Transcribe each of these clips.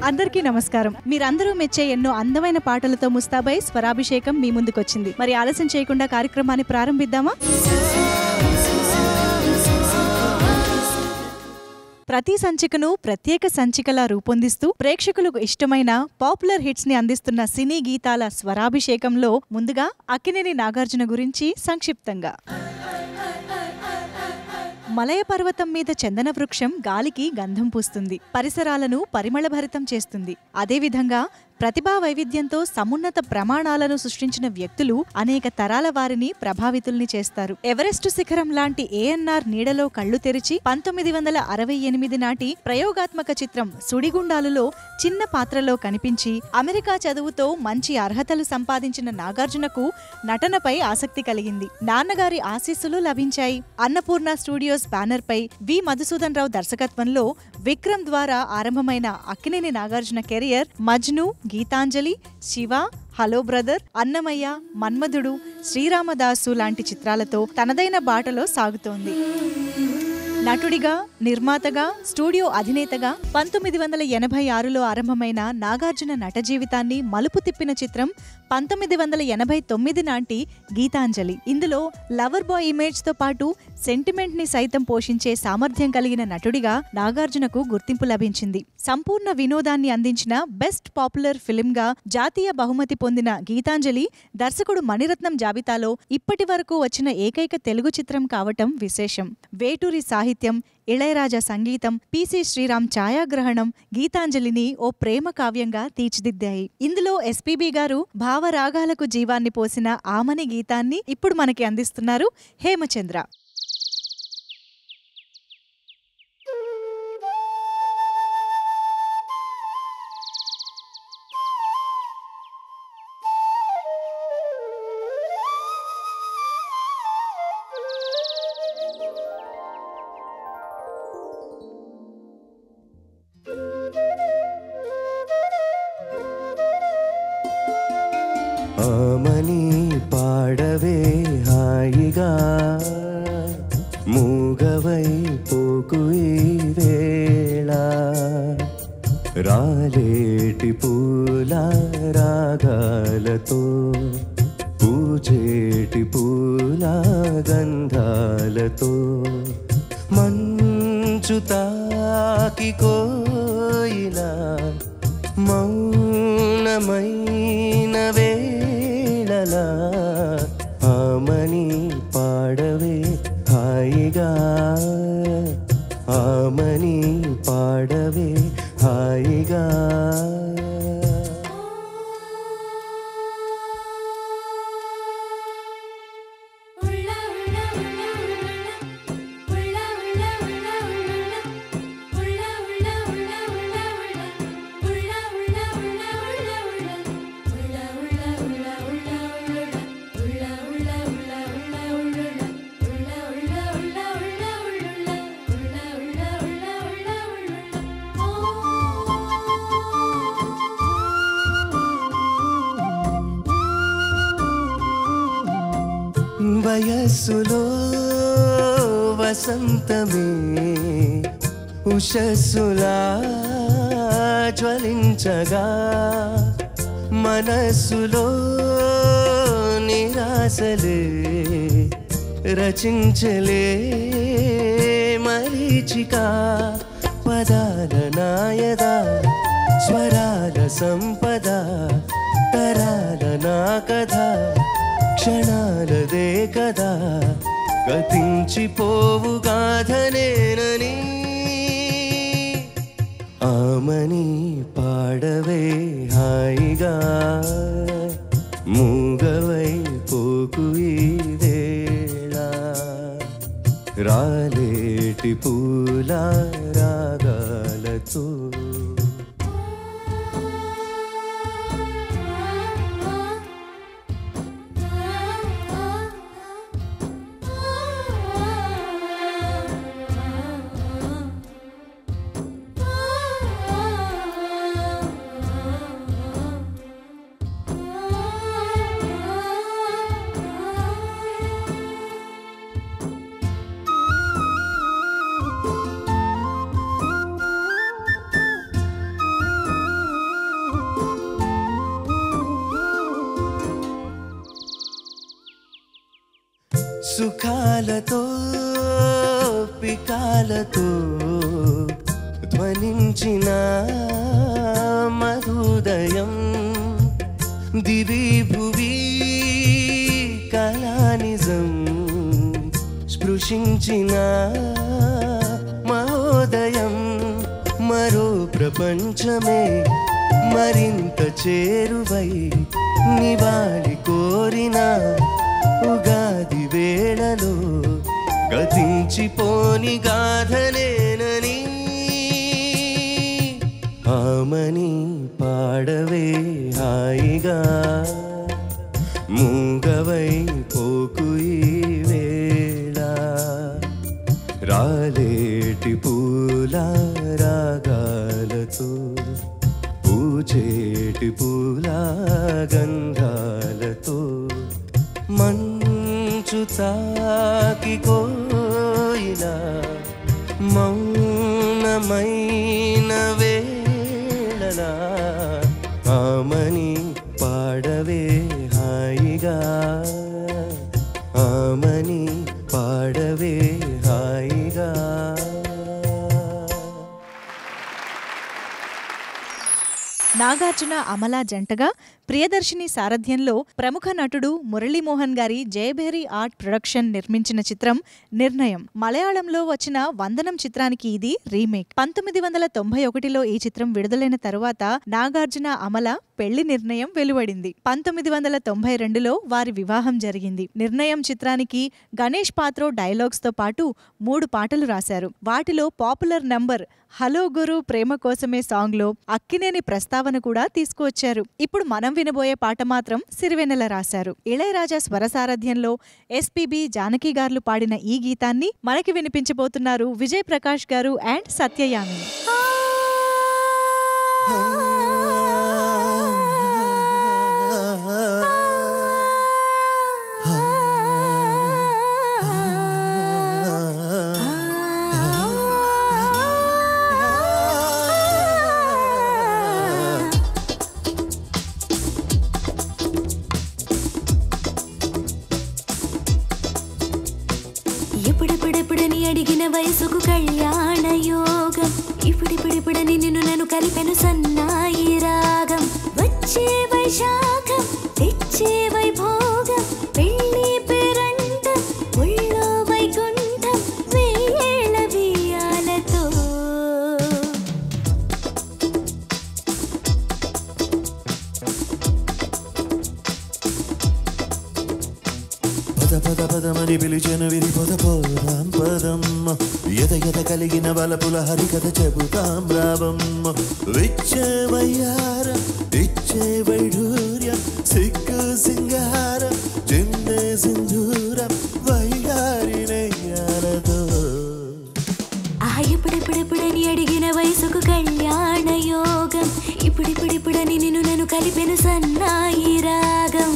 అందరికీ నమస్కారం. మీరందరూ మెచ్చే ఎన్నో అందమైన పాటలతో ముస్తాబై స్వరాభిషేకం మీ ముందుకొచ్చింది. మరి ఆలస్యం చేయకుండా కార్యక్రమాన్ని ప్రారంభిద్దామా? ప్రతి సంచికను ప్రత్యేక సంచికలా రూపొందిస్తూ ప్రేక్షకులకు ఇష్టమైన పాపులర్ హిట్స్ ని అందిస్తున్న సినీ గీతాల స్వరాభిషేకంలో ముందుగా అక్కినేని నాగార్జున గురించి సంక్షిప్తంగా. మలయ పర్వతం మీద చందన వృక్షం గాలికి గంధం పూస్తుంది, పరిసరాలను పరిమళభరితం చేస్తుంది. అదేవిధంగా ప్రతిభా వైవిధ్యంతో సమున్నత ప్రమాణాలను సృష్టించిన వ్యక్తులు అనేక తరాల వారిని ప్రభావితుల్ని చేస్తారు. ఎవరెస్టు శిఖరం లాంటి ఏఎన్ఆర్ నీడలో కళ్లు తెరిచి 1968 నాటి ప్రయోగాత్మక చిత్రం సుడిగుండాలులో చిన్న పాత్రలో కనిపించి అమెరికా చదువుతో మంచి అర్హతలు సంపాదించిన నాగార్జునకు నటనపై ఆసక్తి కలిగింది. నాన్నగారి ఆశీస్సులు లభించాయి. అన్నపూర్ణ స్టూడియోస్ బ్యానర్ పై వి మధుసూదన్ రావు దర్శకత్వంలో విక్రమ్ ద్వారా ఆరంభమైన Akkineni Nagarjuna career Majnu, Geethanjali, Shiva, hello brother, Annamayya, Manmadhudu, Sri Ramadasu లాంటి చిత్రాలతో తనదైన బాటలో సాగుతోంది. నటుడిగా, నిర్మాతగా, స్టూడియో అధినేతగా 1986లో ఆరంభమైన నాగార్జున నట జీవితాన్ని మలుపు తిప్పిన చిత్రం 1989 నాటి గీతాంజలి. ఇందులో లవర్ బాయ్ ఇమేజ్ తో పాటు సెంటిమెంట్ ని సైతం పోషించే సామర్థ్యం కలిగిన నటుడిగా నాగార్జునకు గుర్తింపు లభించింది. సంపూర్ణ వినోదాన్ని అందించిన బెస్ట్ పాపులర్ ఫిల్మ్ గా జాతీయ బహుమతి పొందిన గీతాంజలి దర్శకుడు మణిరత్నం జాబితాలో ఇప్పటి వరకు వచ్చిన ఏకైక తెలుగు చిత్రం కావటం విశేషం. వేటూరి సాహిత్యం, ఇళయరాజా సంగీతం, పిసి శ్రీరామ్ ఛాయాగ్రహణం గీతాంజలిని ఓ ప్రేమ కావ్యంగా తీర్చిదిద్దాయి. ఇందులో ఎస్పీబీ గారు భావరాగాలకు జీవాన్ని పోసిన ఆమని గీతాన్ని ఇప్పుడు మనకి అందిస్తున్నారు హేమచంద్ర. ఆమని పాడవే హాయిగా, మూగవై పోకు ఈ వేళ, రాలేటి పూల రాగాలతో, పూచేటి పూల గంధాలతో, మంచు తాకి కోయిలా మౌనమైన వేళలా, ఆమని పాడవే హాయిగా, ఆమని పాడవే హాయిగా. వయస్సులో వసంతమే ఉషస్సులా జ్వలించగా, మనస్సులో నిరాశలే రచించలే మరీచిక, పదాల నాయద స్వరాల సంపద, తరాల నా కథ క్షణాలదే కదా, గతించిపోవు గాథనేనని, ఆమని పాడవే హాయిగా, మూగవై పోకు ఈ వేళ, రాలేటి పూల రాగాలతో, రాగాలతో సుఖాలతో పికాలతో ధ్వనించిన మధుదయం దివి భువి కళానిజం స్పృశించిన మహోదయం మరో ప్రపంచమే మరింత చేరువై నివాళి కోరిన ఉగాది వేళలో గతించిపోని గాథనేనని ఆమని పాడవే హాయిగా మూగవై పోకు ఈ వేళ రాలేటి పూల రాగాలతో పూచేటి పూల గంధాలతో మంచు తాకి కోయిలా మౌనమైన వేళలా ఆమని పాడవే హాయిగా ఆమని పాడవే హాయిగా. నాగార్జున అమల జంటగా ప్రియదర్శిని సారథ్యంలో ప్రముఖ నటుడు మురళీమోహన్ గారి జయభేరి ఆర్ట్ ప్రొడక్షన్ నిర్మించిన చిత్రం నిర్ణయం. మలయాళంలో వచ్చిన వందనం చిత్రానికి ఇది రీమేక్. 1991లో ఈ చిత్రం విడుదలైన తరువాత నాగార్జున అమల పెళ్లి నిర్ణయం వెలువడింది. 1992లో వారి వివాహం జరిగింది. నిర్ణయం చిత్రానికి గణేష్ పాత్రో డైలాగ్స్ తో పాటు 3 పాటలు రాశారు. వాటిలో పాపులర్ నంబర్ హలో గురు ప్రేమ కోసమే సాంగ్ లో అక్కినేని ప్రస్తావన కూడా తీసుకువచ్చారు. ఇప్పుడు మనం వినబోయే పాట మాత్రం సిరివెన్నెల రాశారు. ఇళయరాజా స్వరసారథ్యంలో ఎస్పీబీ జానకి గారు పాడిన ఈ గీతాన్ని మనకి వినిపించబోతున్నారు విజయ్ ప్రకాష్ గారు అండ్ సత్యయామిని. ఇప్పుడిప్పుడెప్పుడని అడిగిన వయసుకు కళ్యాణ యోగం, ఇప్పుడిప్పుడిప్పుడని నిన్ను నన్ను కలిపెను సన్నాయి రాగం, వచ్చే వైశాఖం తెచ్చే వైభోగం, పెళ్లి పేరంటం ఒళ్ళో వైకుంఠం వేళ బియ్యాలతో. పద పద పదమని పిలిచెను విరి పొద పోదాం పదమ్మ, ఎద ఎద కలిగిన వలపుల హరికథ చెబుతాం రావమ్మ. విచ్చే వయ్యారం ఇచ్చే వైఢూర్యం సిగ్గు సింగారం చిందే సింధూరం వైగారి నెయ్యాలతో. ఇప్పుడిప్పుడెప్పుడని అడిగిన వయసుకు కళ్యాణ యోగం, ఇప్పుడిప్పుడిప్పుడని నిన్ను నన్ను కలిపెను సన్నాయి రాగం.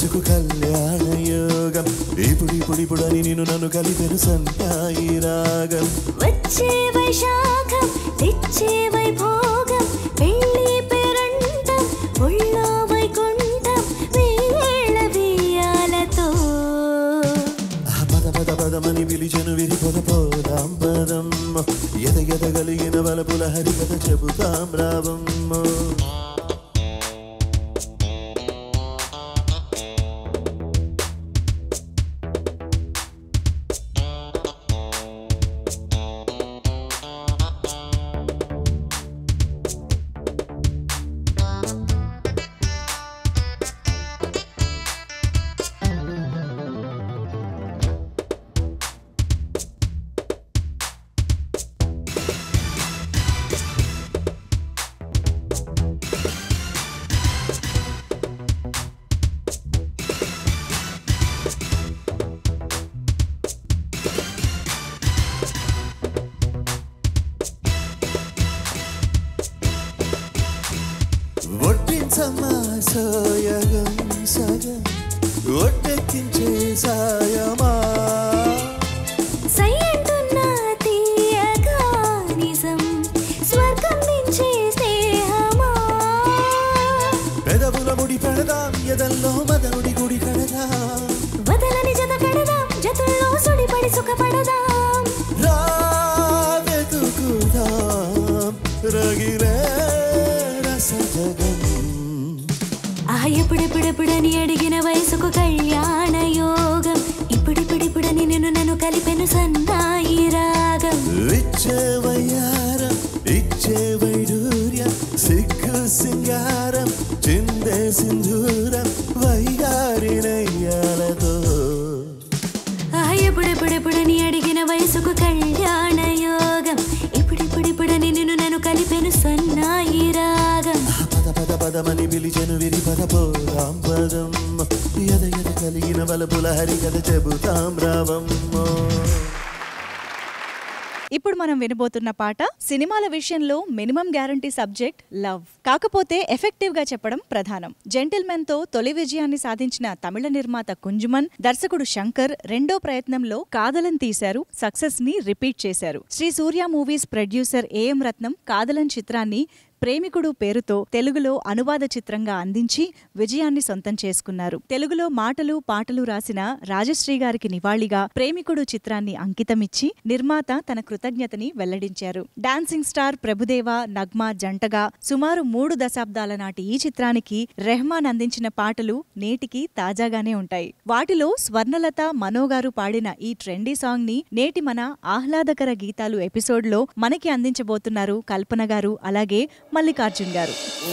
వయసుకు కళ్యాణ యోగం ఇప్పుడిప్పుడిప్పుడని నిన్ను నన్ను కలిపెను సన్నాయి రాగం వచ్చే వైశాఖం తెచ్చే వైభోగం పెళ్లి పేరంటం ఒళ్ళో వైకుంఠం వేళ వేయాలతో పద పద పదమని పిలిచెను విరి పొద పోదాం పదం ఎదగలిగిన వలపుల హరికథ చెబుతాం రావమ్మ ఒట్టించమ్మా సోయగం సగం ఒట్టెక్కించే సాయమా సయ్యంటున్నా తీయగా నిజం స్వర్గం మించే స్నేహమా పెదవుల ముడి పెడదాం ఎదల్లో మదనుడి గుడి కడదాం వదలని జత కడదాం జతుల్లో సుడిపడి సుఖపడదాం రావెతుకుదాం రగిలే రసజగం ఎప్పుడెప్పుడెప్పుడని అడిగిన వయసుకు కళ్యాణ యోగం ఇప్పుడిప్పుడిప్పుడని నిన్ను నన్ను కలిపెను సన్నాయి రాగం ఇచ్చే వయ్యారం ఇచ్చే వైడూర్యం సిగ్గు సింగారం చిందే సింధూరం వైగారినయ్యాలతో ఎప్పుడెప్పుడెప్పుడని అడిగిన వయసుకు కళ్యాణ యోగం ఇప్పుడిప్పుడిప్పుడని నిన్ను నన్ను కలిపెను సన్నాయి రాగం పద పద పదమని పిలిచెను విరి పద పోదాం పదం ఎదగలిగిన వలపుల హరికథ చెబుతాం రావమ్మ ఇప్పుడు మనం వినబోతున్న పాట సినిమాల విషయంలో మినిమం గ్యారంటీ సబ్జెక్ట్ లవ్. కాకపోతే ఎఫెక్టివ్ గా చెప్పడం ప్రధానం. జెంటిల్మెన్ తో తొలి విజయాన్ని సాధించిన తమిళ నిర్మాత కుంజుమన్, దర్శకుడు శంకర్ రెండో ప్రయత్నంలో కాదలన్ తీశారు, సక్సెస్ ని రిపీట్ చేశారు. శ్రీ సూర్య మూవీస్ ప్రొడ్యూసర్ ఏఎం రత్నం కాదలన్ చిత్రాన్ని ప్రేమికుడు పేరుతో తెలుగులో అనువాద చిత్రంగా అందించి విజయాన్ని సొంతం చేసుకున్నారు. తెలుగులో మాటలు పాటలు రాసిన రాజశ్రీ గారికి నివాళిగా ప్రేమికుడు చిత్రాన్ని అంకితమిచ్చి నిర్మాత తన కృతజ్ఞతని వెల్లడించారు. డాన్సింగ్ స్టార్ ప్రభుదేవ, నగ్మా జంటగా సుమారు 3 దశాబ్దాల నాటి ఈ చిత్రానికి రెహమాన్ అందించిన పాటలు నేటికి తాజాగానే ఉంటాయి. వాటిలో స్వర్ణలత, మనోగారు పాడిన ఈ ట్రెండీ సాంగ్ ని నేటి మన ఆహ్లాదకర గీతాలు ఎపిసోడ్లో మనకి అందించబోతున్నారు కల్పన గారు, అలాగే మల్లికార్జున్ గారు. ఓ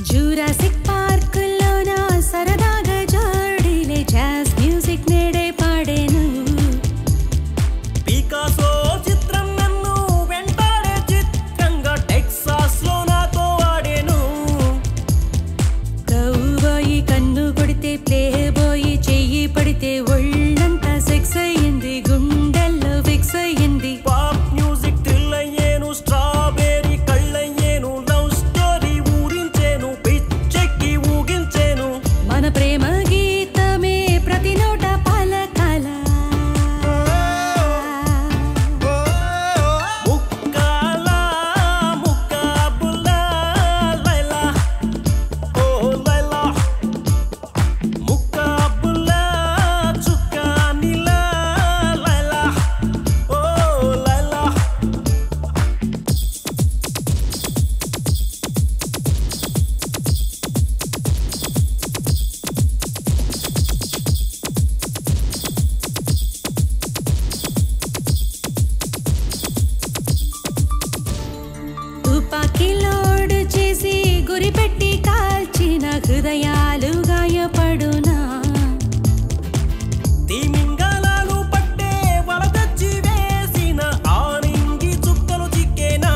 జూరాసిక్ పార్కులోన సరదాగా జాడీలే జాజ్ మ్యూజిక్ నేడే పాడేను. పికాసో చిత్రం నన్ను వెంటాడే చిత్రంగా టెక్సాస్ లో నాతో ఆడేను. కౌబాయి కన్ను కొడితే ప్లే బాయ్ చెయ్యి పడితే ఒళ్ళంతా సెక్స్ అయ్యింది, గుండెల్లో ఫిక్స్ అయ్యింది. పాప్ మ్యూజిక్ థ్రిల్ అయ్యేను, స్ట్రాబెర్రీ కళ్ళయ్యేను, లవ్ స్టోరీ ఊరించేను, పిచ్చెక్కి ఊగించేను. మన ప్రేమ గీతమే ప్రతి నోట పలకాల. ముక్కాల ముక్కాబుల్లా లైలా ఓ లైలా, ముక్కాబుల్లా చుక్కానిలా లైలా ఓ లైలా. తుపాకీ లోడ్ చేసి గురి పెట్టి కాల్చిన హృదయాలు గాయపడునా. తిమింగలాలు పట్టే వల తెచ్చి వేసిన ఆనింగి చుక్కలు చిక్కేనా.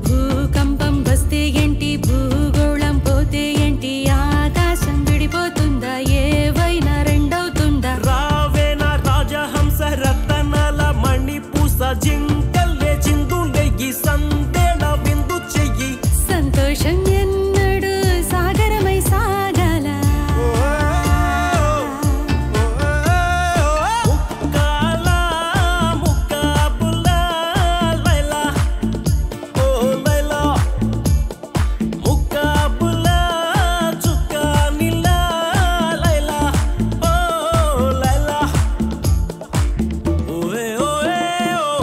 భూకంపం వస్తే ఏంటి, భూగోళం పోతే ఏంటి, ఆకాశం విడిపోతుందా, ఏవైనా రెండవుతుందా. రావేన రాజహంస రతనల మణిపూస జింకల్లే చిందులెయ్యి సందేళ విందు చెయ్యి. సంతోషం ఎన్నడు సాగరమై సాగాల. ముక్కాల ముక్కాబుల్లా లైలా ఓ లైలా, ముక్కాబుల్లా చుక్కానిలా లైలా ఓ లైలా. ఓయే ఓయే ఓ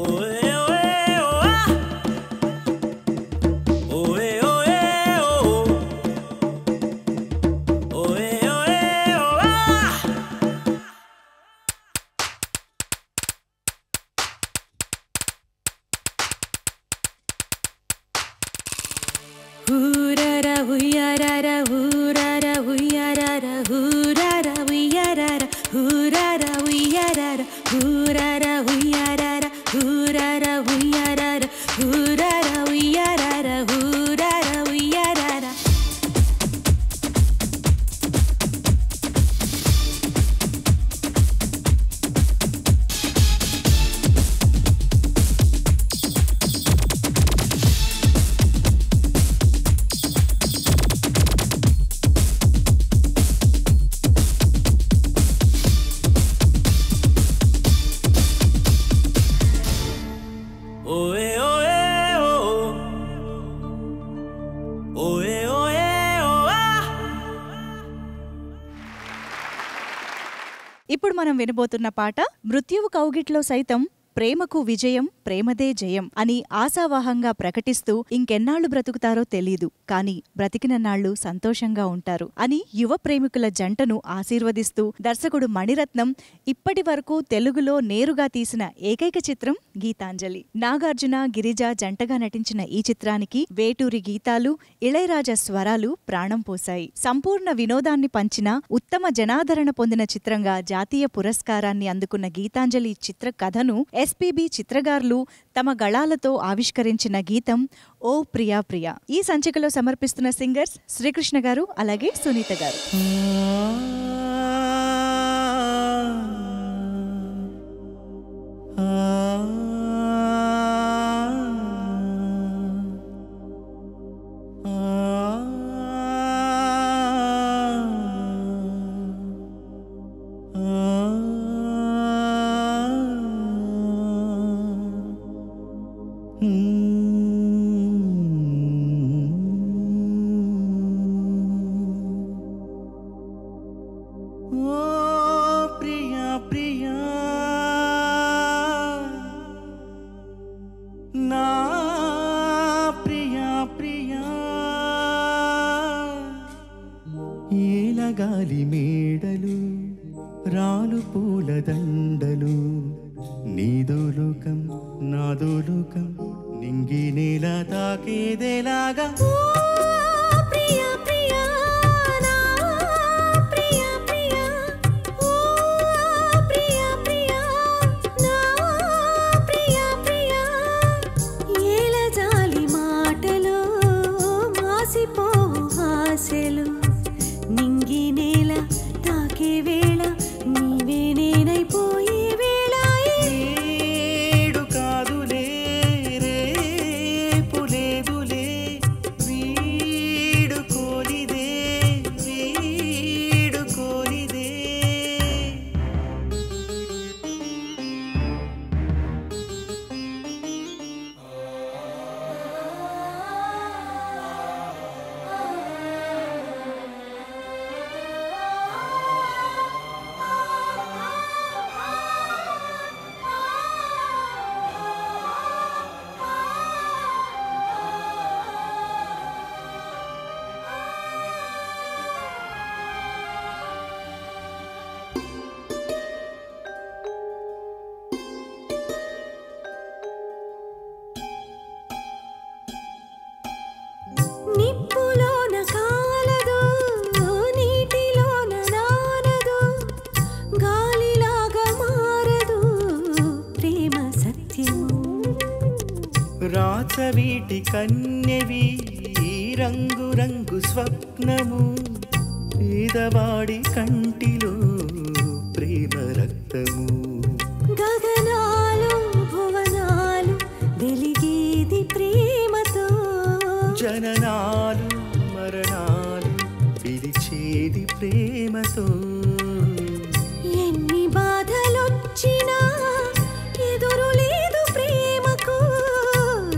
ఓయే ఓయే ఓ ఓయే ఓయే ఓ ఓయే ఓయే ఓ. హూరర హుయ్యరర హూరర హుయ్యరర హూరర హుయ్యరర హూరర హుయ్యరర హూరర హుయ్యరర హూరర హుయ్యరర హూరర హుయ్యరర హూరర హుయ్యరర. ఓయే ఓయే ఓ ఓయే ఓయే ఓ. ఇప్పుడు మనం వినబోతున్న పాట మృత్యువు కౌగిట్లో సైతం ప్రేమకు విజయం ప్రేమదే జయం అని ఆశావాహంగా ప్రకటిస్తూ ఇంకెన్నాళ్లు బ్రతుకుతారో తెలీదు, కానీ బ్రతికినన్నాళ్లు సంతోషంగా ఉంటారు అని యువ ప్రేమికుల జంటను ఆశీర్వదిస్తూ దర్శకుడు మణిరత్నం ఇప్పటి వరకు తెలుగులో నేరుగా తీసిన ఏకైక చిత్రం గీతాంజలి. నాగార్జున గిరిజ జంటగా నటించిన ఈ చిత్రానికి వేటూరి గీతాలు, ఇళయరాజా స్వరాలు ప్రాణం పోశాయి. సంపూర్ణ వినోదాన్ని పంచిన ఉత్తమ జనాదరణ పొందిన చిత్రంగా జాతీయ పురస్కారాన్ని అందుకున్న గీతాంజలి చిత్ర కథను ఎస్పీబీ చిత్రగారులు తమ గళాలతో ఆవిష్కరించిన గీతం ఓ ప్రియా ప్రియా. ఈ సంచికలో సమర్పిస్తున్న సింగర్స్ శ్రీకృష్ణ గారు అలాగే సునీత గారు. గాలి మేడలు రాలు పూల దండలు నీదో లోకం నాదో లోకం నింగి నేల తాకేదేలాగా ప్రియా ప్రియా నా ప్రియా ప్రియా ఓ ప్రియా ప్రియా నా ప్రియా ప్రియా ఏల జాలి మాటలో మాసిపోవు ఆశలు నింగి నేల తాకే వేళ నీవే నేనైపోయే వేళ ఏడు కాదులే రేపు లేదులే వీడుకోలిదే వీడుకోలిదే నిప్పులోన కాలదు నీటిలోన నానదు గాలిలాగా మారదు ప్రేమ సత్యము రాచవీటి కన్యవి రంగు రంగు స్వప్నము పేదవాడి కంటిలో ప్రేమ రక్తము గగనాలు భువనాలు వెలిగేది ప్రేమతో జననాలు మరణాలు పిలిచేది ప్రేమతో ఎన్ని బాధలొచ్చినా ఎదురు లేదు ప్రేమకు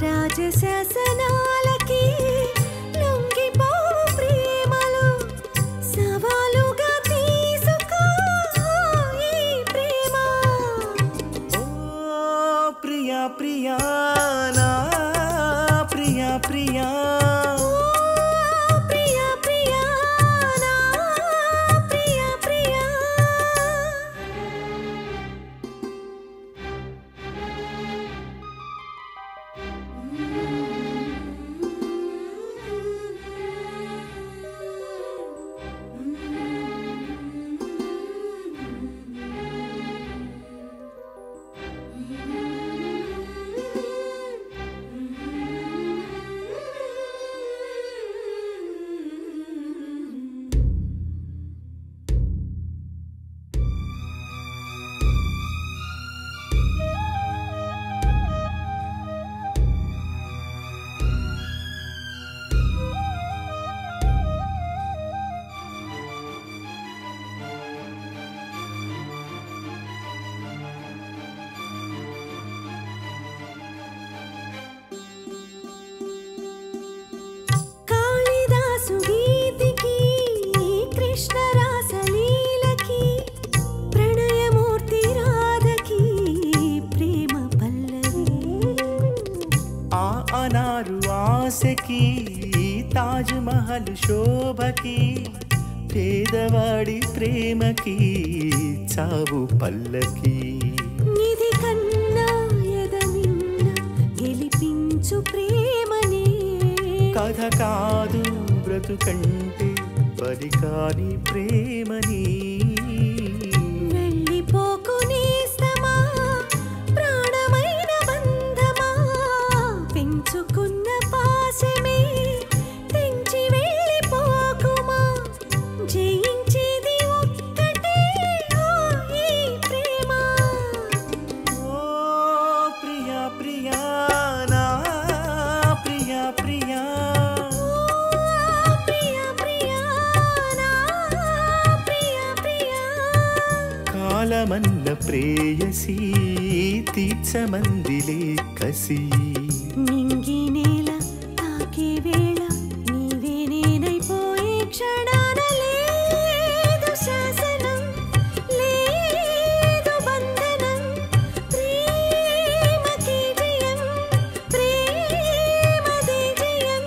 రాజశాసనాలకి లొంగిపోవు ప్రేమలు సవాలుగా తీసుకో ఈ ప్రేమ ఓ ప్రియా ప్రియా నా ప్రియా ప్రియా ప్రియా ప్రియా నా ప్రియా ప్రియా కాళిదాసు గీతికి కృష్ణ రాసలీలకి ప్రణయమూర్తి రాధకి ప్రేమ పల్లవి ఆ అనారు ఆశకి తాజ్ మహల్ శోభకి పేదవాడి ప్రేమకి చావు పల్లకి నిధి కన్నా ఎదనిన్న గెలిపించు ప్రేమనే కథ కాదు బ్రతుకంటే బలి కాని ప్రేమని వెళ్ళిపోకు నేస్తమా ప్రాణమైన బంధమా పెంచుకున్న పాశమే తెంచి వెళ్ళిపోకుమా జయించేది ఒక్కటే ఓ ఈ ప్రేమ ఓ ప్రియా ప్రియా నా ప్రియా ప్రియా ప్రియా ప్రియా నా ప్రియా ప్రియా కాలమన్న ప్రేయసి తీర్చమందిలే కసి నింగి నేల తాకే వేళ నీవే నేనైపోయే క్షణాన లేదు శాసనం లేదు బంధనం ప్రేమకి జయం ప్రేమదే జయం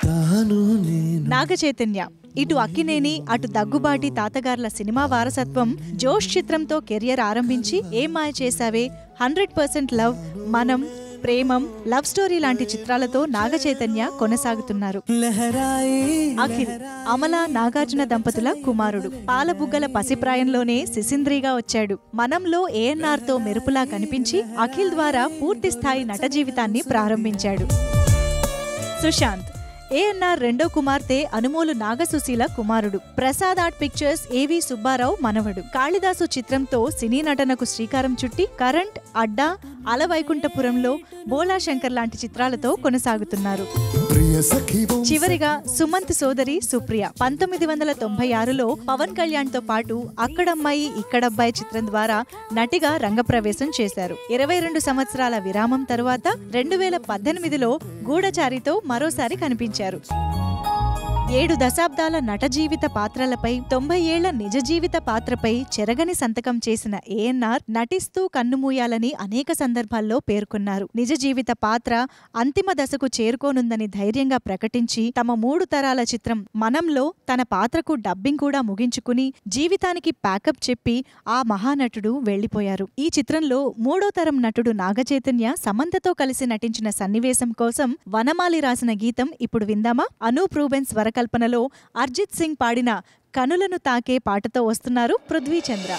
తాను నేను నాగ చైతన్య ఇటు అక్కినేని అటు దగ్గుబాటి తాతగార్ల సినిమా వారసత్వం జోష్ చిత్రంతో కెరియర్ ఆరంభించి ఏం మాయ చేసావే, 100% లవ్, మనం, ప్రేమం, లవ్ స్టోరీ లాంటి చిత్రాలతో నాగ చైతన్య కొనసాగుతున్నారు. అఖిల్ అమల నాగార్జున దంపతుల కుమారుడు. పాలబుగ్గల పసిప్రాయంలోనే సిసింద్రిగా వచ్చాడు. మనంలో ఏఎన్ఆర్ తో మెరుపులా కనిపించి అఖిల్ ద్వారా పూర్తి స్థాయి నట జీవితాన్ని ప్రారంభించాడు. సుశాంత్ ఏఎన్ఆర్ రెండో కుమార్తె అనుమోలు నాగసుశీల కుమారుడు. ప్రసాద్ ఆర్ట్ పిక్చర్స్ ఏవి సుబ్బారావు మనవడు. కాళిదాసు చిత్రంతో సినీ నటనకు శ్రీకారం చుట్టి కరెంట్, అడ్డా, అలవైకుంఠపురంలో బోలా శంకర్ లాంటి చిత్రాలతో కొనసాగుతున్నారు. చివరిగా సుమంత్ సోదరి సుప్రియ 1996లో పవన్ కళ్యాణ్ తో పాటు అక్కడమ్మాయి ఇక్కడబ్బాయి చిత్రం ద్వారా నటిగా రంగప్రవేశం చేశారు. 22 సంవత్సరాల విరామం తరువాత 2018లో గూఢచారితో మరోసారి కనిపించారు. 7 దశాబ్దాల నట జీవిత పాత్రలపై 90 ఏళ్ల నిజ జీవిత పాత్రపై చెరగని సంతకం చేసిన ఏఎన్ఆర్ నటిస్తూ కన్నుమూయాలని అనేక సందర్భాల్లో పేర్కొన్నారు. నిజ జీవిత పాత్ర అంతిమ దశకు చేరుకోనుందని ధైర్యంగా ప్రకటించి తమ 3 తరాల చిత్రం మనంలో తన పాత్రకు డబ్బింగ్ కూడా ముగించుకుని జీవితానికి ప్యాకప్ చెప్పి ఆ మహానటుడు వెళ్లిపోయారు. ఈ చిత్రంలో 3వ తరం నటుడు నాగచైతన్య సమంతతో కలిసి నటించిన సన్నివేశం కోసం వనమాలి రాసిన గీతం ఇప్పుడు విందామా? అనూప్ రూబెన్స్ కల్పనలో అర్జిత్ సింగ్ పాడిన కనులను తాకే పాటతో వస్తున్నారు పృథ్వీచంద్ర.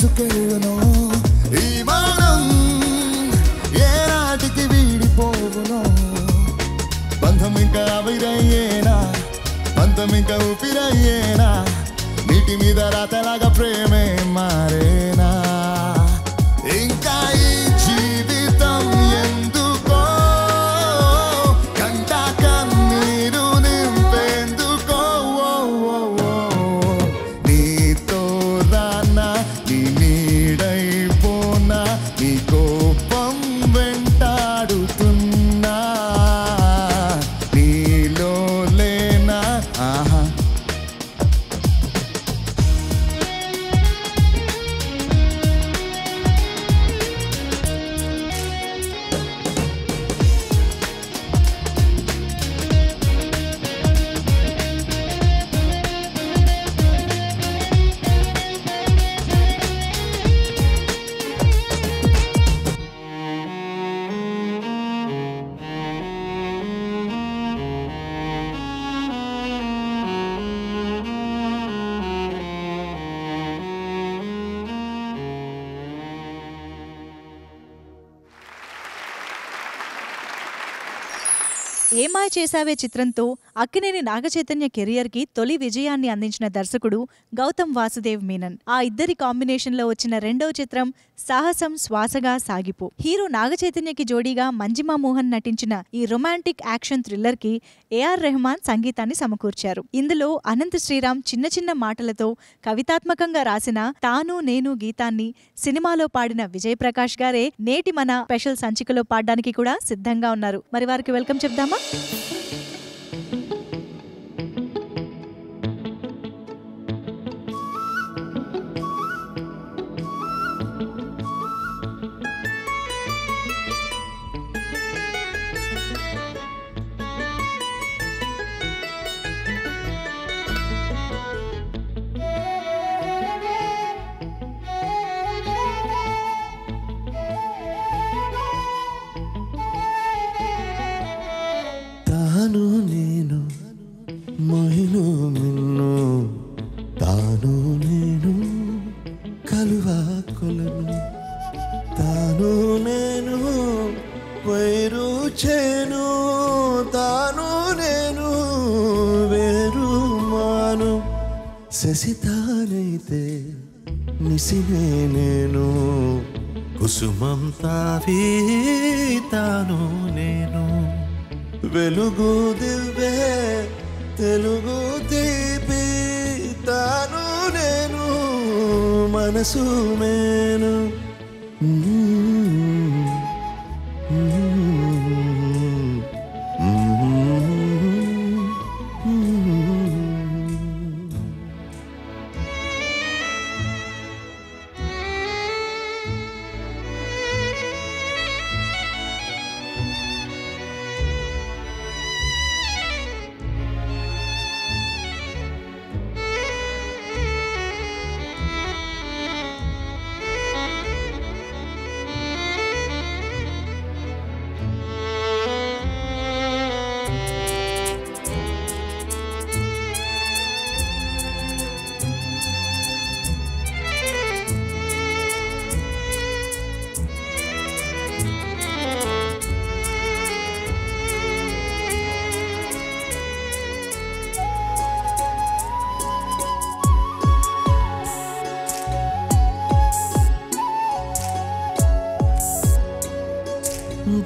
తీసుకెళ్ళను ఈ మౌనం ఏ నాటికి వీడిపోవును బంధం ఇంకా ఆవిరయ్యేనా బంధం ఇంకా ఊపిరయ్యేనా నీటి మీద రాతలాగా ప్రేమే మారేనా ఇంకా ఈ జీవితం ఎందుకో కంట కన్నీరు నింపేందుకో నీతో రానా నీ నీడైపోనా నీ కోపం వెంటాడుతున్నా నీలో లేనా ఆహా ఏమాయ చేసావే చిత్రంతో అక్కినేని నాగచైతన్య కెరియర్కి తొలి విజయాన్ని అందించిన దర్శకుడు గౌతమ్ వాసుదేవ్ మీనన్. ఆ ఇద్దరి కాంబినేషన్లో వచ్చిన రెండవ చిత్రం సాహసం శ్వాసగా సాగిపో. హీరో నాగచైతన్యకి జోడీగా మంజిమా మోహన్ నటించిన ఈ రొమాంటిక్ యాక్షన్ థ్రిల్లర్కి ఏఆర్ రెహమాన్ సంగీతాన్ని సమకూర్చారు. ఇందులో అనంత్ శ్రీరామ్ చిన్న చిన్న మాటలతో కవితాత్మకంగా రాసిన తాను నేను గీతాన్ని సినిమాలో పాడిన విజయ్ ప్రకాష్ గారే నేటి మన స్పెషల్ సంచికలో పాడడానికి కూడా సిద్ధంగా ఉన్నారు. మరి వారికి వెల్కమ్ చెప్దామా? తాను నేను మొహిను మిన్ను తాను నేను కలువా కొలను తాను నేను వైరు చేను తాను నేను వేరు మాను శశితానైతే నిసినే నేను కుసుమం తావి తాను నేను వెలుగు దివ్వే తెలుగు దీపి తాను నేను మనసు మేను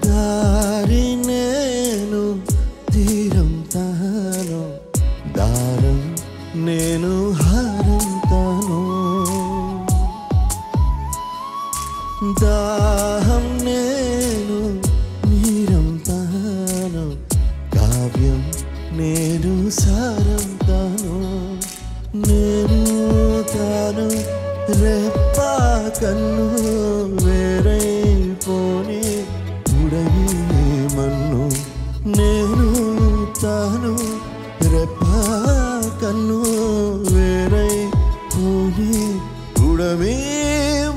దారి నేను తీరం తాను దారం నేను హారం తాను దాహం నేను నీరం తాను కావ్యం నేను సారం తాను నేను తాను రెప్ప కన్ను వేరైపోని మన్ను నేను తాను రెప్ప కన్ను వేరై పోని ఉడమే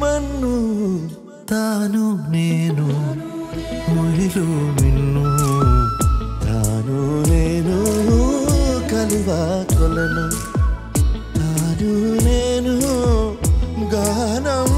మన్ను తాను నేను మురిలో నిన్ను తాను నేను కలువా కొలను తాను నేను గానం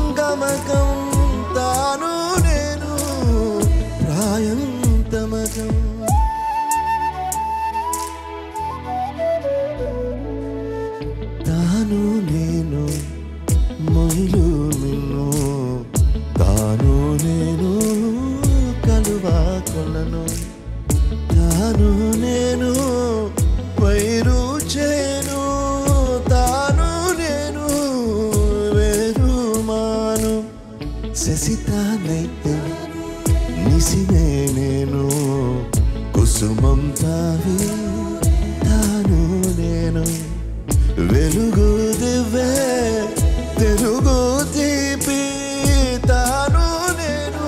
వలను తాను నేను వైరు చేను తాను నేను వేరు మాను శశితానైతే నిసినే నేను కుసుమం తావి తాను నేను వెలుగు దివ్వే తెలుగు తీపి తాను నేను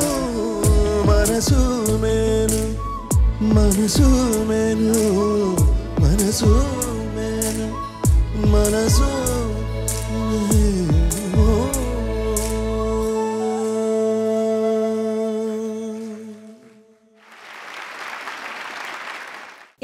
మనసు మేను మనసు మేను మనసు మేను మనసు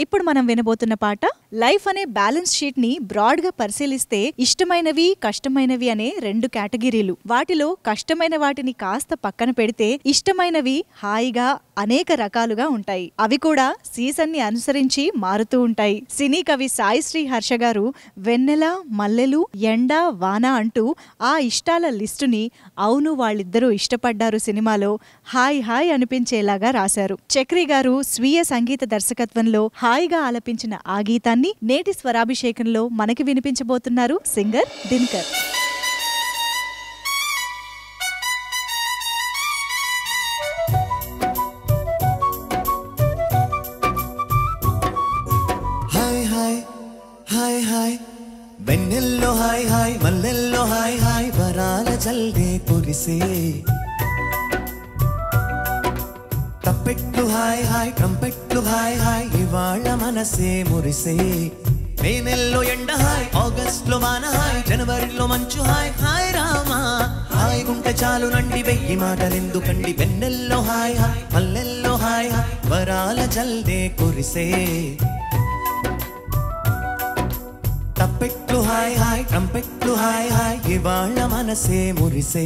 ఇప్పుడు మనం వినబోతున్న పాట లైఫ్ అనే బ్యాలెన్స్ షీట్ ని బ్రాడ్ గా పరిశీలిస్తే ఇష్టమైనవి కష్టమైనవి అనే 2 కేటగిరీలు. వాటిలో కష్టమైన వాటిని కాస్త పక్కన పెడితే ఇష్టమైనవి హాయిగా అనేక రకాలుగా ఉంటాయి. అవి కూడా సీజన్ ని అనుసరించి మారుతూ ఉంటాయి. సినీ కవి సాయిశ్రీ హర్ష గారు వెన్నెల మల్లెలు ఎండ వాన అంటూ ఆ ఇష్టాల లిస్టుని అవును వాళ్ళిద్దరూ ఇష్టపడ్డారు సినిమాలో హాయ్ హాయ్ అనిపించేలాగా రాశారు. చక్రి గారు స్వీయ సంగీత దర్శకత్వంలో హాయిగా ఆలపించిన ఆ గీతాన్ని నేటి స్వరాభిషేకంలో మనకి వినిపించబోతున్నారు సింగర్ దినకర్. హాయ్ హాయ్ హాయ్ హాయ్ వెన్నెల్లో హాయ్ హాయ్ మల్లెల్లో హాయ్ హాయ్ వరాల జల్దే కురిసే తప్పెట్లు హాయ్ హాయ్ ట్రంపెట్లు హాయ్ హాయ్ ఇవాళ మనసే మురిసే మే నెలలో ఎండ హాయ్ ఆగస్ట్ లో వాన హాయ్ జనవరిలో మంచు హాయ్ హాయ్ రామా హాయ్ గుంటె చాలు నండి 1000 మాటలెందుకండి వెన్నెల్లో హాయ్ హాయ్ మల్లెల్లో హాయ్ హాయ్ వరాల జల్దే కురిసే తప్పెట్లు హాయ్ హాయ్ ట్రంపెట్లు హాయ్ హాయ్ ఇవాళ మనసే మురిసే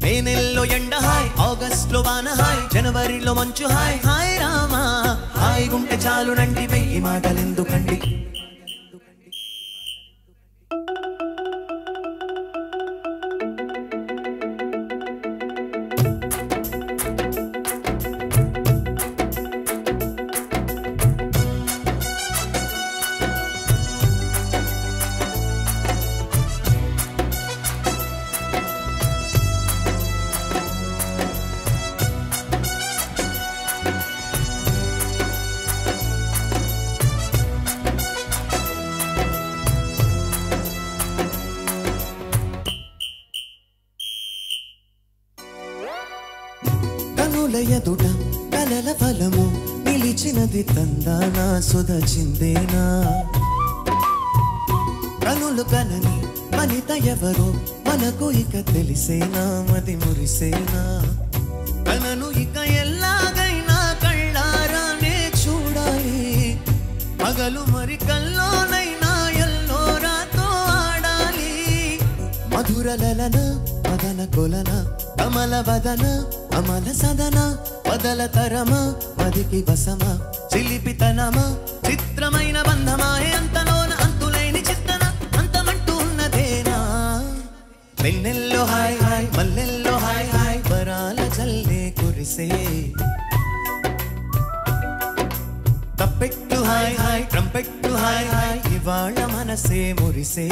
మే నెలలో ఎండ హాయ్ ఆగస్ట్ లో వాన హాయ్ జనవరిలో మంచు హాయ్ హాయ్ రామా హాయ్ గుంటె చాలు నండి 1000 మాటలెందుకండి ఎదుట కలల ఫలము నిలిచినది తందానా సుధచిందేనా కనులు కనని వనిత ఎవరో మనకు ఇక తెలిసేనా మది మురిసేనా కనను ఇక ఎల్లాగైనా కళ్ళారానే చూడాలి పగలు మరి కల్లోనైనా ఎల్లోరాతో ఆడాలి మధురలలన మదన కొలన కమల వదన అమల సదన వదల తరమా మదికి వసమా చిలిపితనమా చిత్రమైన బంధమాయే అంతలోన అంతులేని చిత్తన అంతమంటూ ఉన్నదేనా వెన్నెల్లో హాయ్ హాయ్ మల్లెల్లో హాయ్ హాయ్ వరాల జల్లే కురిసే తప్పెట్టు హాయ్ హాయ్ ట్రంపెట్టు హాయ్ హాయ్ ఇవాళ మనసే మురిసే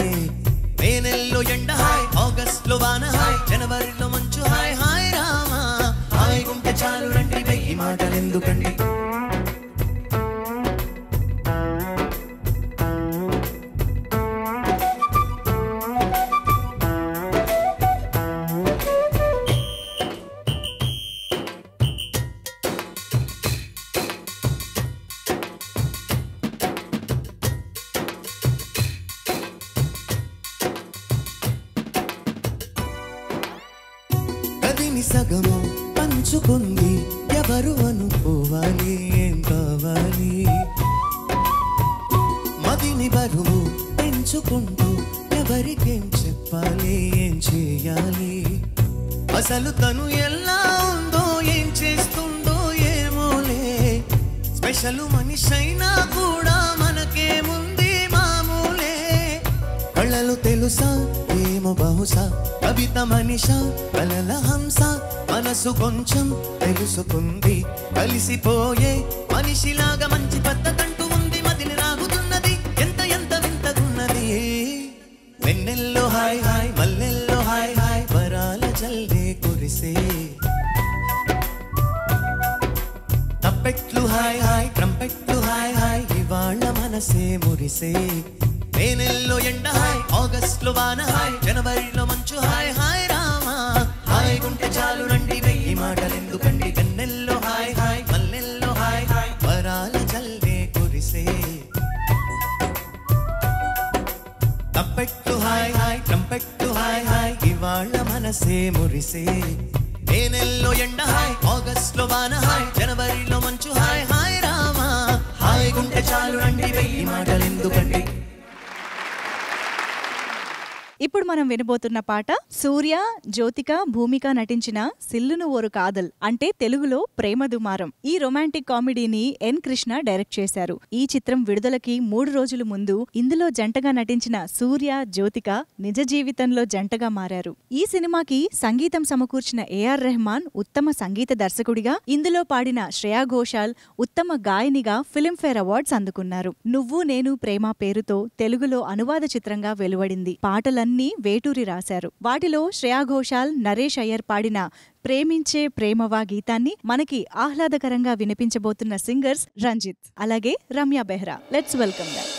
మే నెలలో ఎండ హాయ్ ఆగస్ట్ లో వాన హాయ్ జనవరిలో మంచు హాయ్ హాయ్ రామా హాయ్ గుంటె చాలు రండి 1000 మాటలెందుకండి సగము పంచుకుంది ఎవరు అనుకోవాలి ఏం కావాలి మదిని బరువు పెంచుకుంటూ ఎవరికేం చెప్పాలి ఏం చేయాలి అసలు తను ఎలా ఉందో ఏం చేస్తుందో ఏమోలే స్పెషల్ మనిషైనా కూడా మనకేముంది మామూలే కళ్ళలు తెలుసా ఏం ఏమో బహుశా కవిత మనిష కలల హంస మనసు కొంచెం తెలుసుకుంది కలిసిపోయే మనిషిలాగా మంచి పద్ధతంటూ ఉంది మదిని రాగుతున్నది ఎంత ఎంత వింతగున్నది వెన్నెల్లో హాయ్ హాయ్ మల్లెల్లో హాయ్ హాయ్ వరాల జల్దే కురిసే తప్పెట్లు హాయ్ హాయ్ ట్రంపెట్లు హాయ్ హాయ్ ఇవాళ మనసే మురిసే మేనెల్లో ఎండ హాయ్ ఆగస్ట్లో వాన హాయ్ జనవరిలో మంచు హాయ్ హాయ్ రామా హాయ్ గుంటె చాలు రండి వెయ్యి మాటలెందుకండి వెన్నెల్లో హాయ్ హాయ్ మల్లెల్లో హాయ్ హాయ్ వరాల జల్దే కురిసే తప్పెట్లు హాయ్ హాయ్ ట్రంపెట్లు హాయ్ హాయ్ ఇవాళ మనసే మురిసే మేనెల్లో ఎండ హాయ్ ఆగస్ట్లో వాన హాయ్ జనవరిలో మంచు హాయ్ హాయ్ రామా హాయ్ గుంటె చాలు రండి వెయ్యి మాటలెందుకండి. ఇప్పుడు మనం వినబోతున్న పాట సూర్య, జ్యోతిక, భూమిక నటించిన సిల్లును ఓరు కాదల్ అంటే తెలుగులో ప్రేమ దుమారం. ఈ రొమాంటిక్ కామెడీని ఎన్ కృష్ణ డైరెక్ట్ చేశారు. ఈ చిత్రం విడుదలకి 3 రోజుల ముందు ఇందులో జంటగా నటించిన సూర్య, జ్యోతిక నిజ జీవితంలో జంటగా మారారు. ఈ సినిమాకి సంగీతం సమకూర్చిన ఏఆర్ రెహమాన్ ఉత్తమ సంగీత దర్శకుడిగా, ఇందులో పాడిన శ్రేయా ఘోషాల్ ఉత్తమ గాయనిగా ఫిల్మ్ఫేర్ అవార్డ్స్ అందుకున్నారు. నువ్వు నేను ప్రేమ పేరుతో తెలుగులో అనువాద చిత్రంగా వెలువడింది. పాటలన్నీ వేటూరి రాశారు. వాటిలో శ్రేయా ఘోషాల్, నరేష్ అయ్యర్ పాడిన ప్రేమించే ప్రేమవా గీతాన్ని మనకి ఆహ్లాదకరంగా వినిపించబోతున్న సింగర్స్ రంజిత్ అలాగే Ramya Behra. Let's welcome them.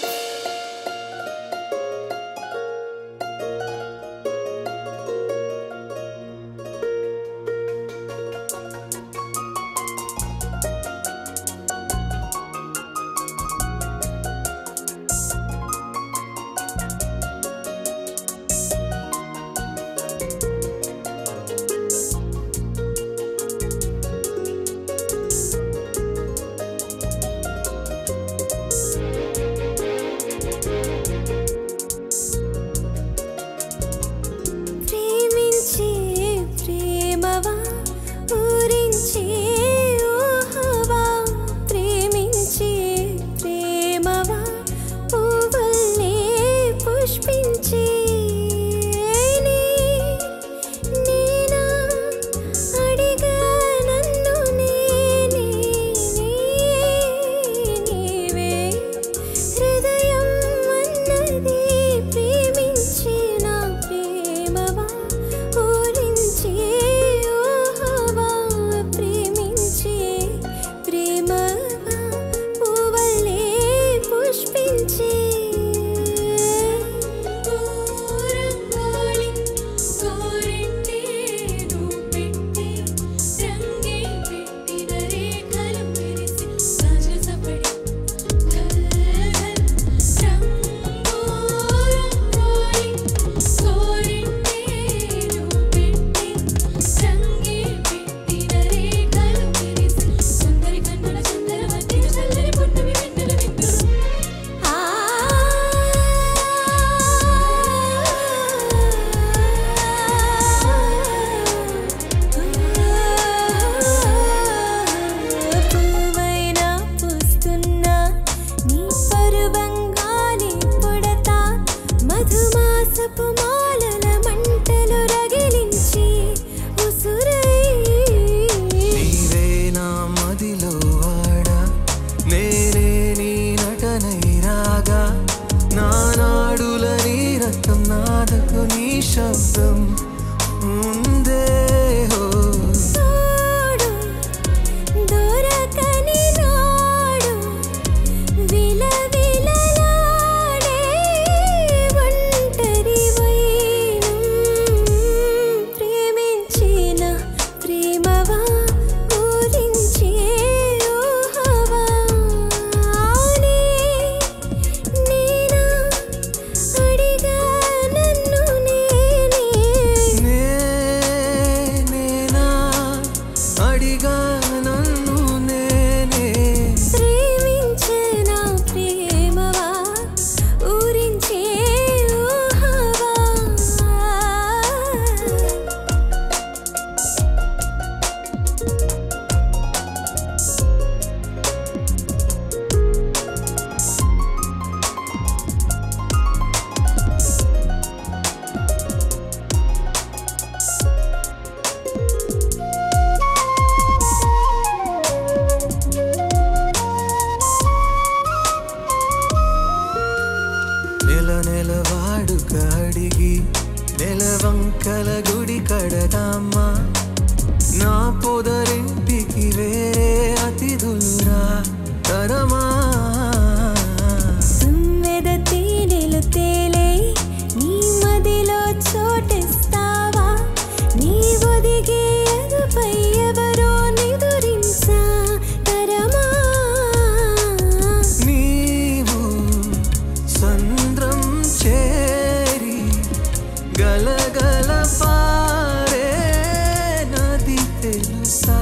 తెలుసా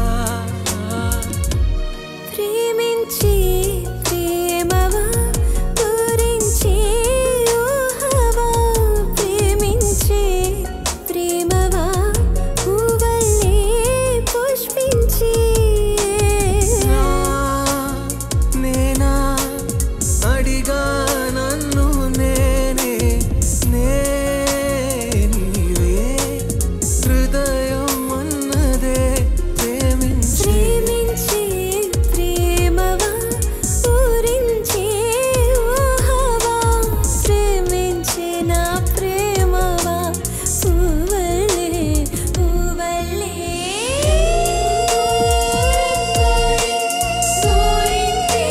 ప్రేమించి ప్రేమవా పూరించి ఊహవా ప్రేమించి ప్రేమవా పువ్వల్లే పుష్పించి నేనా అడిగా నన్ను నేనే నీవే హృదయం అన్నదే ప్రేమించి ప్రేమవా పూరించి ఊహవా ప్రేమించి నా ప్రేమవా పువ్వల్లే పువ్వల్లే గోరింటే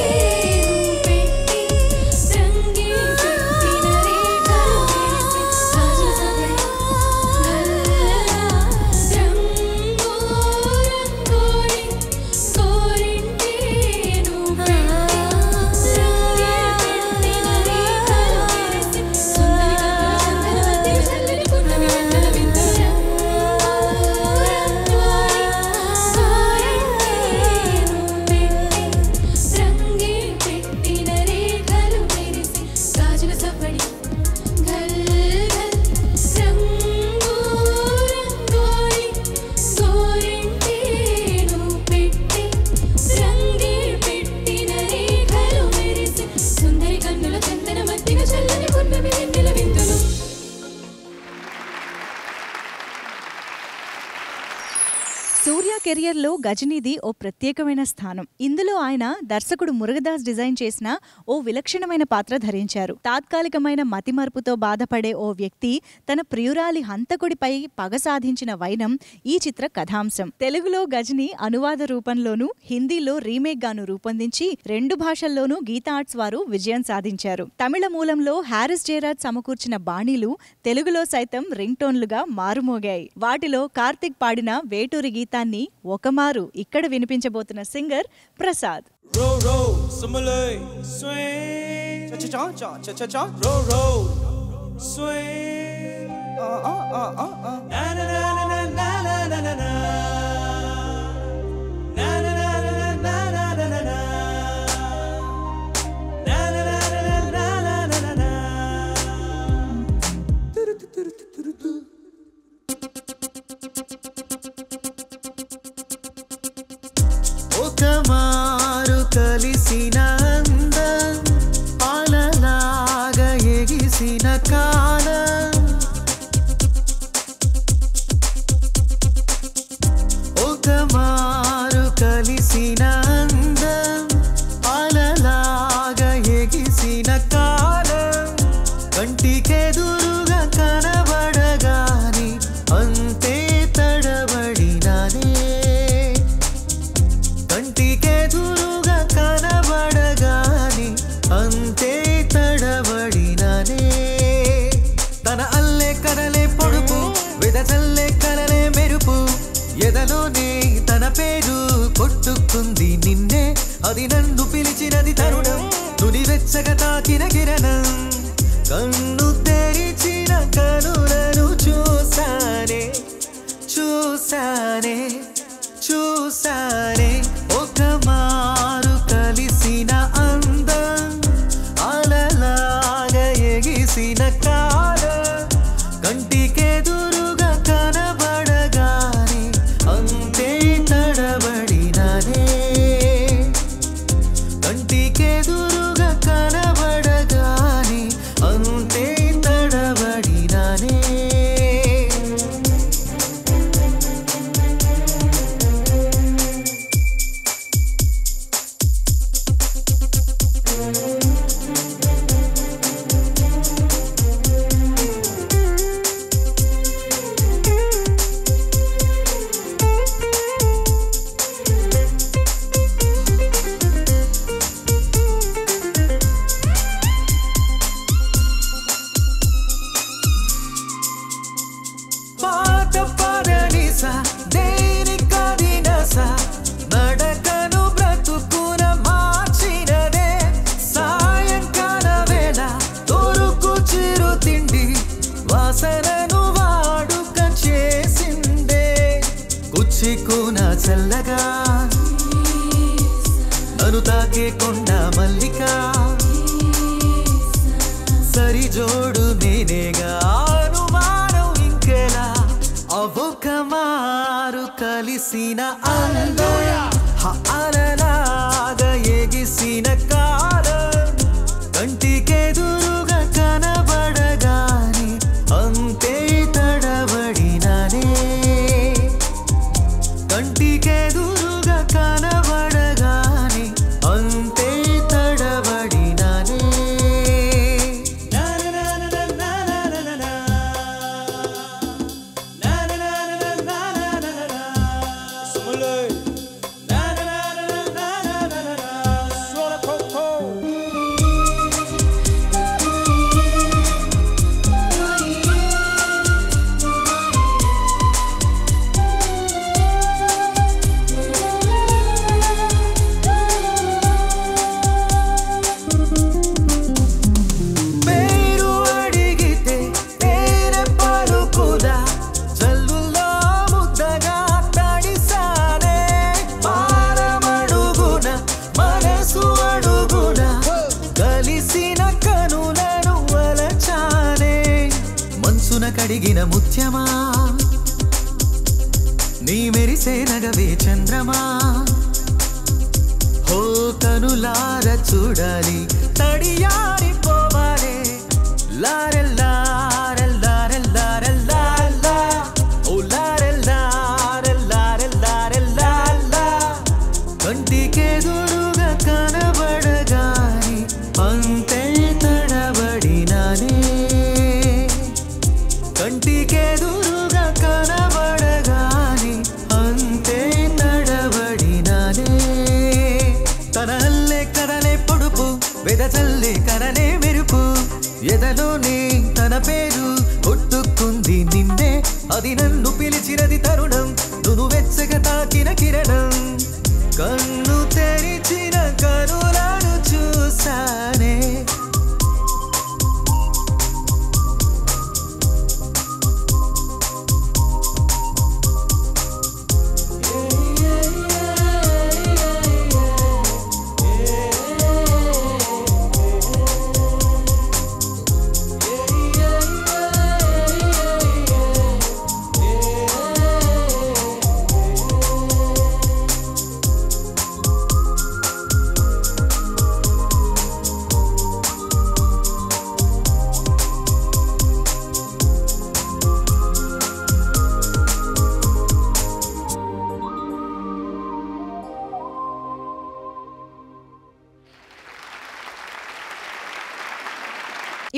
పెట్టి రంగే పెట్టిన రేఖలు మెరిసి గాజుల సవ్వడి గల్ గల్ రంగు రంగోలి గోరింటేను పెట్టి రంగే పెట్టిన రేఖలు మెరిసి సుందరి కన్నుల చందన మధ్యన చల్లని పున్నమి వెన్నెల విందులు సూర్య కెరియర్లో గజనీది ఓ ప్రత్యేకమైన స్థానం. ఇందులో ఆయన దర్శకుడు మురుగదాస్ డిజైన్ చేసిన ఓ విలక్షణమైన పాత్ర ధరించారు. తాత్కాలికమైన మతిమరుపుతో బాధపడే ఓ వ్యక్తి తన ప్రియురాలి హంతకుడిపై పగ సాధించిన వైనం ఈ చిత్ర కథాంశం. తెలుగులో గజనీ అనువాద రూపంలోనూ హిందీలో రీమేక్ గాను రూపొందించి 2 భాషల్లోనూ గీతా ఆర్ట్స్ వారు విజయం సాధించారు. తమిళ మూలంలో హారిస్ జయరాజ్ సమకూర్చిన బాణీలు తెలుగులో సైతం రింగ్ టోన్లుగా మారుమోగాయి. వాటిలో కార్తిక్ పాడిన వేటూరి గీతాన్ని ఒకమారు ఇక్కడ వినిపించబోతున్న singer Prasad. Roll, roll, simulate, swing. Cha-cha-cha, cha-cha-cha, roll, roll, swing. Na na na na na na na na na na. Na na na na na na na na na na. Na na na na na na na na na. ఒకమారు కలిసిన అందం పాలలాగా ఎగిసిన కాలం ఒకమారు కలిసిన అందం పాలలాగా ఎగిసిన కాలం కంటికెదురుగా కనబడగాని అంతే తడబడినానే కంటికెదురుగా కనబడగాని అంతే తడబడిననే తన అల్లే కనలే పొడుపు వెదజల్లే కనలే మెరుపు ఎదలోనే తన పేరు కొట్టుకుంది నిన్నే అది నన్ను పిలిచినది తరుణం తుది వెచ్చగా తాకిన కిరణం కన్ను తెరిచిన కనులను చూసానే చూసానే చూసానే ఒకమారు కలిసిన అందం అలలాగా ఎగిసిన కాలం కంటికెదురుగా కనబడగాని అంతే తడబడిననే కంటికెదురుగా కనబడగాని అంతే చల్లగా నన్ను తాకే కొండ మల్లిక సరి జోడు నేనేగా అనుమానం ఇంకెలా అవొక మారు కలిసిన అలలాగా ఎగిసిన కాలం కంటికెదురుగా కనబడగాని అంతే తడబడినానే కంటికెదురుగా కనబడగాని అంతే తడబడినానే కడిగిన ముత్యమా నీ మెరిసే నగవే చంద్రమా హో కనులార చూడాలి తడియారిపోవాలి లారెల్లారెల్లారెల్లారెల్లారెల్లా ఓ లారెల్లారెల్లారెల్లారెల్లారెల్లా కంటికెదురుగా కనబడగాని అంతే తడబడినానే కంటికెదురుగా కనబడగాని అంతే తడబడినానే తనల్లే కరలే పొడుపు వెదజల్లే కరలే మెరుపు ఎదలోనే తన పేరు కొట్టుకుంది నిన్నే అది నన్ను పిలిచినది తరుణం నువ్వు వెచ్చగా తాకిన కిరణం కన్ను తెరిచిన కనులను చూసానే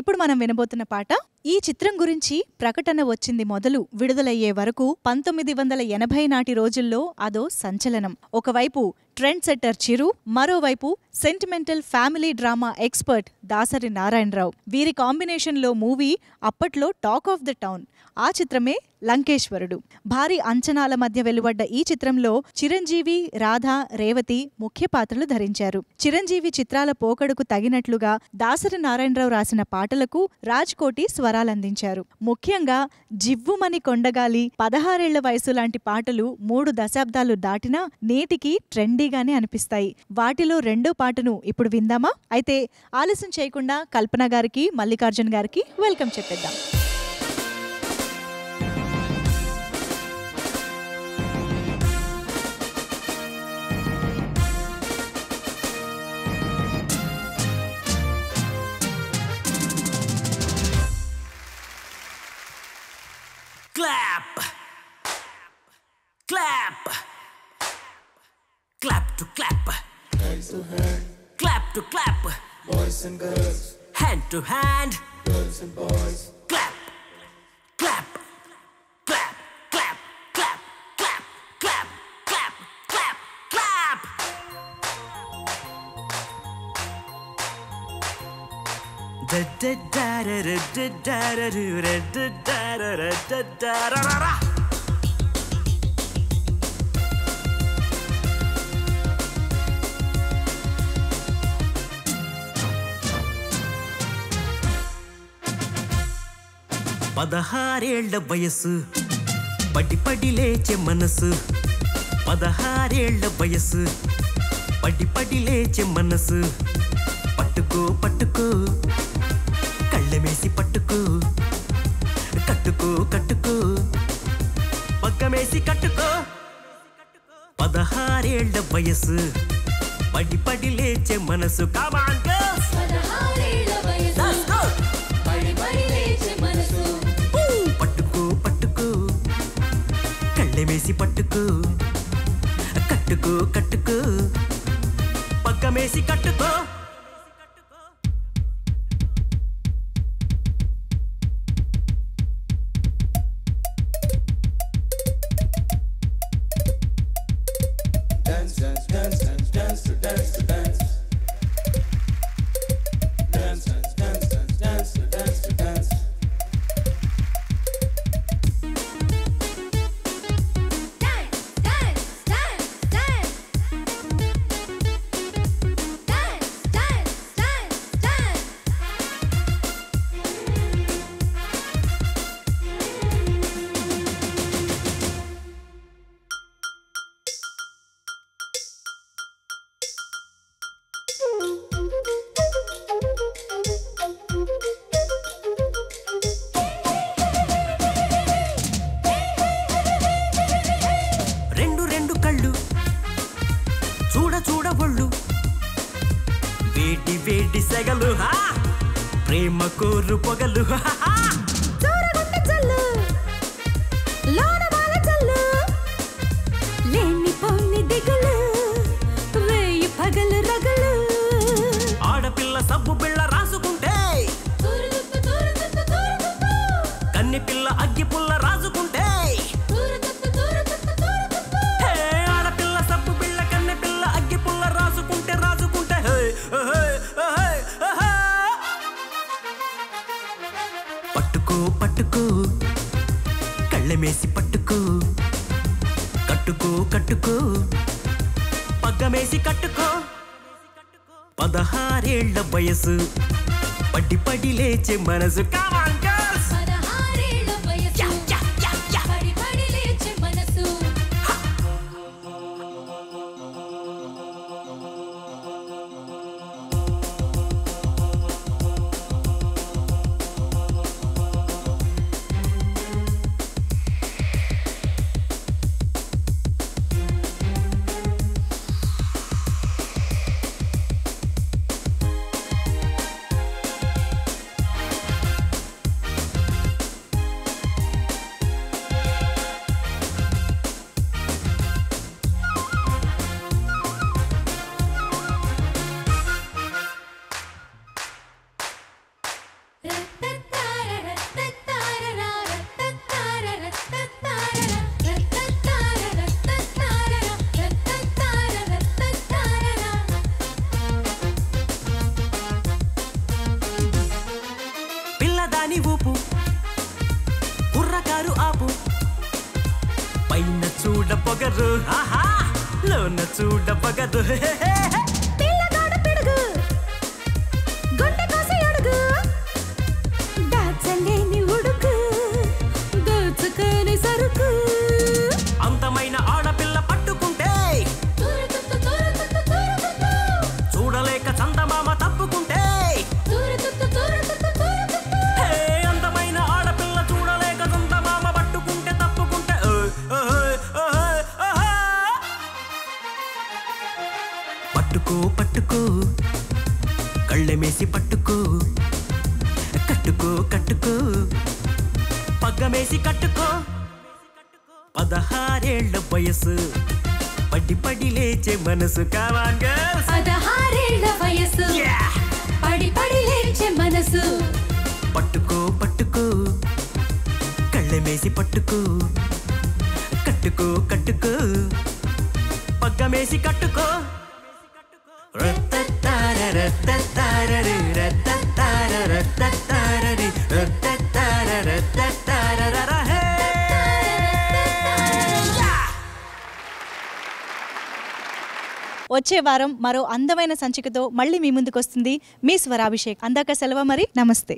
ఇప్పుడు మనం వినబోతున్న పాట ఈ చిత్రం గురించి ప్రకటన వచ్చింది మొదలు విడుదలయ్యే వరకు 1980 నాటి రోజుల్లో అదో సంచలనం. ఒకవైపు ట్రెండ్ సెట్టర్ చిరు, మరోవైపు sentimental family drama expert Dasari Narayana Rao. వీరి కాంబినేషన్లో మూవీ అప్పట్లో టాక్ ఆఫ్ ద టౌన్. ఆ చిత్రమే లంకేశ్వరుడు. భారీ అంచనాల మధ్య వెలువడ్డ ఈ చిత్రంలో చిరంజీవి, రాధా, రేవతి ముఖ్య పాత్రలు ధరించారు. చిరంజీవి చిత్రాల పోకడుకు తగినట్లుగా దాసరి నారాయణరావు రాసిన పాటలకు రాజ్ కోటి స్వరాలందించారు. ముఖ్యంగా జివ్వుమని కొండగాలి, 16 ఏళ్ల వయసు లాంటి పాటలు 3 దశాబ్దాలు దాటినా నేటికి ట్రెండీగానే అనిపిస్తాయి. వాటిలో రెండో పాటను ఇప్పుడు విందామా? అయితే ఆలస్యం చేయకుండా కల్పన గారికి, మల్లికార్జున్ గారికి వెల్కమ్ చెప్పేద్దాం. Clap, clap, clap to clap, Hands to hand, clap to clap, boys and girls, hand to hand, girls and boys. clap, clap, clap, clap, clap, clap, clap, clap, clap, clap. Da da da da da da da da da da da da da da da. పదహారేళ్ల వయసు పడి పడి లేచే మనసు 16 వయసు పడి పడి లేచే మనసు పట్టుకో పట్టుకో కళ్ళమేసి పట్టుకో కట్టుకో కట్టుకో పగ్గమేసి కట్టుకో 16 వయసు పడి పడి లేచే మనసు Come on girls 16 వయసు Let's go పడి పడి లేచే మనసు పట్టుకో పట్టుకో కళ్ళమేసి పట్టుకో కట్టుకో కట్టుకో పగ్గమేసి కట్టుకో రెండు కళ్ళు చూడ చూడ ఒళ్ళు వేడి వేడి సెగలు ప్రేమ కోరు పొగలు చూరగొట్ట చల్లు లోనవాల చల్లు లేని పోని దిగులు వేయి పగలు రగలు ఆడపిల్ల సబ్బు బిళ్ళ రాసుకుంటే కన్ని పిల్ల అగ్గి పుల్ల రాసుకుంటే ఆడపిల్ల సబ్బు బిళ్ళ కన్ని పిల్ల అగ్గి పుల్ల రాసుకుంటే రాసుకుంటే పట్టుకో పట్టుకో కళ్ళమేసి పట్టుకో కట్టుకో కట్టుకో పగ్గమేసి కట్టుకో 16 వయసు పడి పడి లేచే మనసు Come on girls 16 వయసు పడి పడి లేచే మనసు పిల్లదాని ఊపు కుర్రకారు ఆపు పైన చూడ పొగరు లోన చూడ పొగరు పిల్లగాడు పిడుగు గుండె కోసి అడుగు దాచలేని ఉడుకు దోచుకొని సరుకు అంతమైన ఆడపిల్ల పట్టుకుంటే చూడలేక చందమామ తప్పుకుంటే అందమైన ఆడపిల్ల చూడలేక చందమామ పట్టుకుంటే తప్పుకుంటే పట్టుకో పట్టుకో కళ్ళమేసి పట్టుకో కట్టుకో కట్టుకో పగ్గమేసి కట్టుకో 16 వయసు పడి పడి లేచే మనసు Come on girls 16 వయసు పడి పడి లేచే మనసు పట్టుకో పట్టుకో కళ్ళమేసి పట్టుకో కట్టుకో కట్టుకో పగ్గమేసి కట్టుకో వచ్చే వారం మరో అందమైన సంచికతో మళ్ళీ మీ ముందుకు వస్తుంది మీ స్వరాభిషేక్. అందాక సెలవు మరి, నమస్తే.